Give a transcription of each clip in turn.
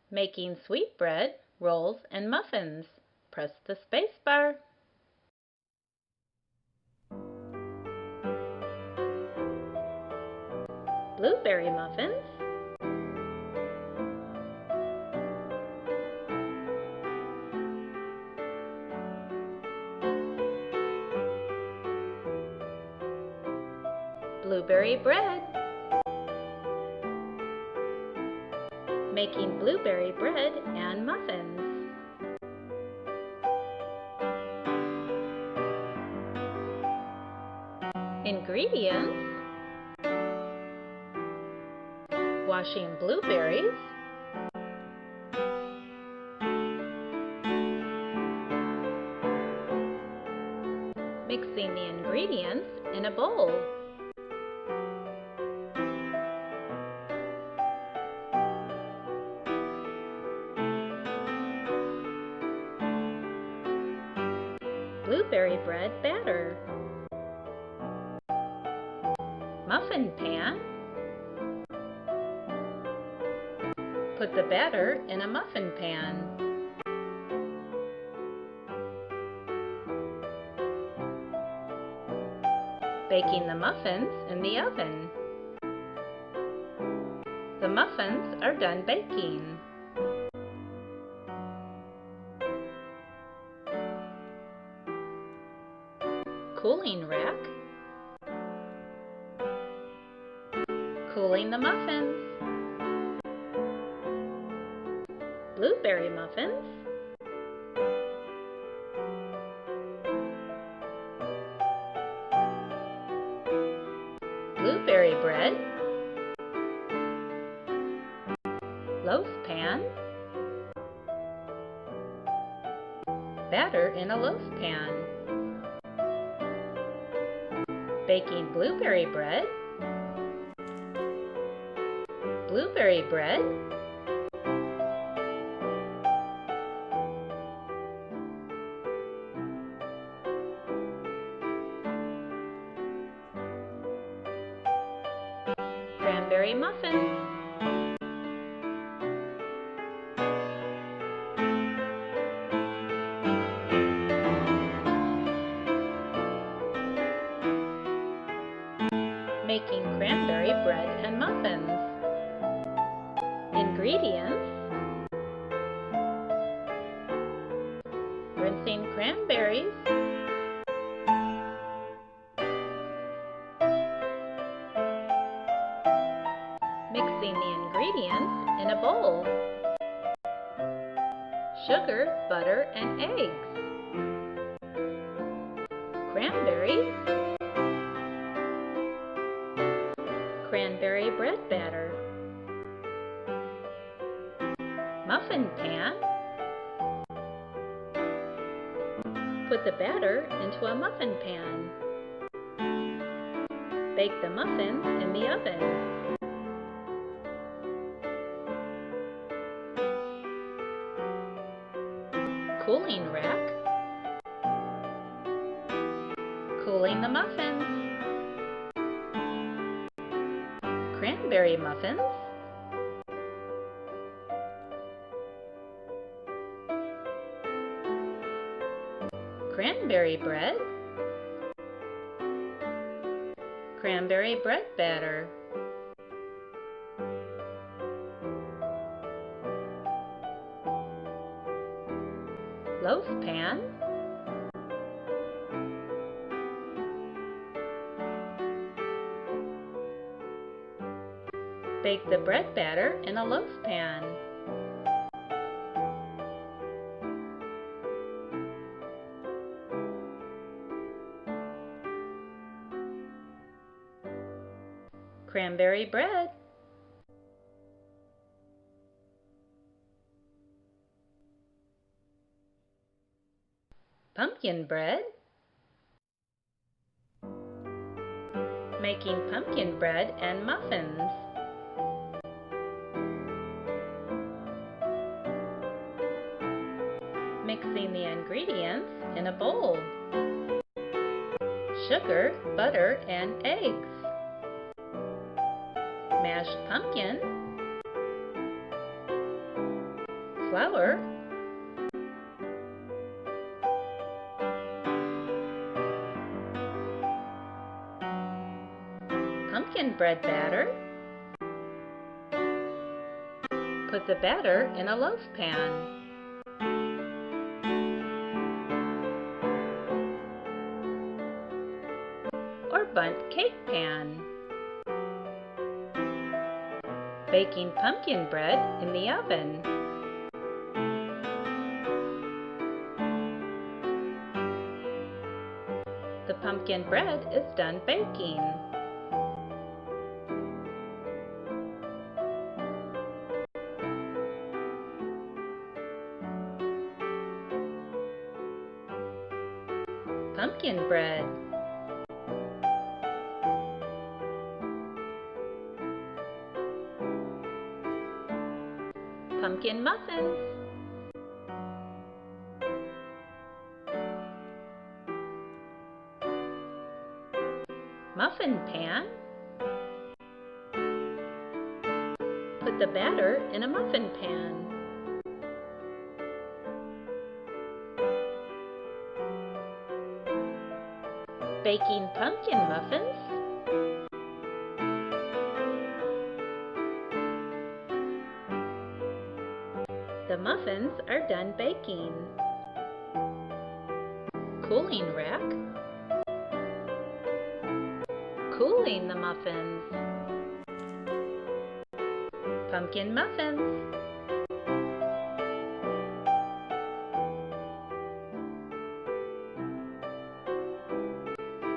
Making sweetbread, rolls, and muffins. Press the space bar. Blueberry muffins. Blueberry bread. Making blueberry bread and muffins. Ingredients: washing blueberries, mixing the ingredients in a bowl, blueberry bread batter, muffin pan. Put the batter in a muffin pan. Baking the muffins in the oven. The muffins are done baking. Cooling rack. Cooling the muffins. Blueberry muffins. Blueberry bread. Loaf pan. Batter in a loaf pan. Baking blueberry bread. Blueberry bread. Cranberry muffins. Making cranberry bread and muffins. Ingredients: rinsing cranberries, mixing the ingredients in a bowl, sugar, butter, and eggs, cranberries, cranberry bread batter, muffin pan. Put the batter into a muffin pan. Bake the muffins in the oven. Cooling rack. Cooling the muffins. Cranberry muffins. Cranberry bread. Cranberry bread batter. Loaf pan. Bake the bread batter in a loaf pan. Cranberry bread. Pumpkin bread. Making pumpkin bread and muffins. Mixing the ingredients in a bowl. Sugar, butter, and eggs. Mashed pumpkin. Flour, pumpkin bread batter. Put the batter in a loaf pan. Or bundt cake pan. Baking pumpkin bread in the oven. The pumpkin bread is done baking. Pumpkin bread. Pumpkin muffins. Muffin pan. Put the batter in a muffin pan. Baking pumpkin muffins. The muffins are done baking. Cooling rack. Cooling the muffins. Pumpkin muffins.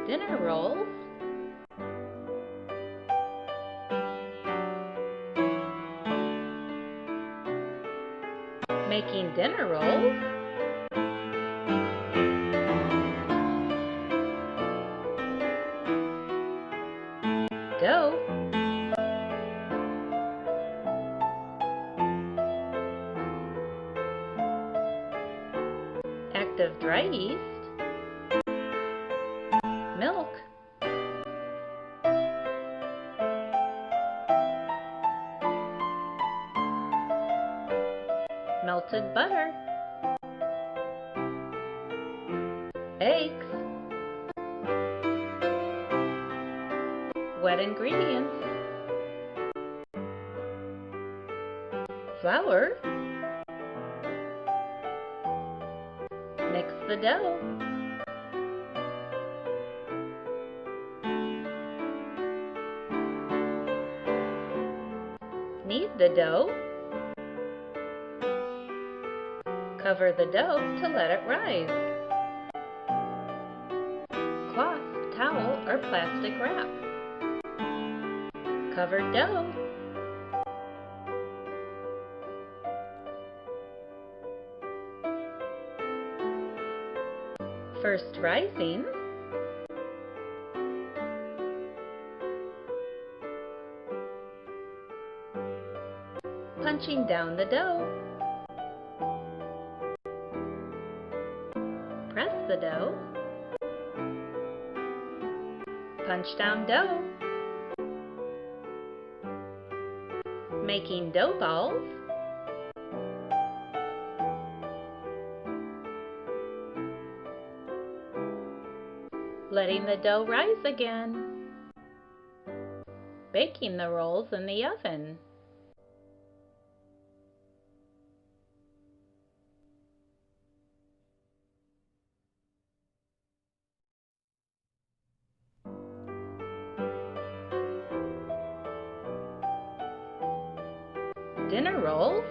Dinner rolls. Making dinner rolls. Dough. Active dry yeast. Milk. Melted butter. Eggs. Wet ingredients. Flour. Mix the dough. Knead the dough. Cover the dough to let it rise. Cloth, towel, or plastic wrap. Covered dough. First rising. Punching down the dough. Press the dough. Punch down dough. Making dough balls. Letting the dough rise again. Baking the rolls in the oven. Dinner rolls.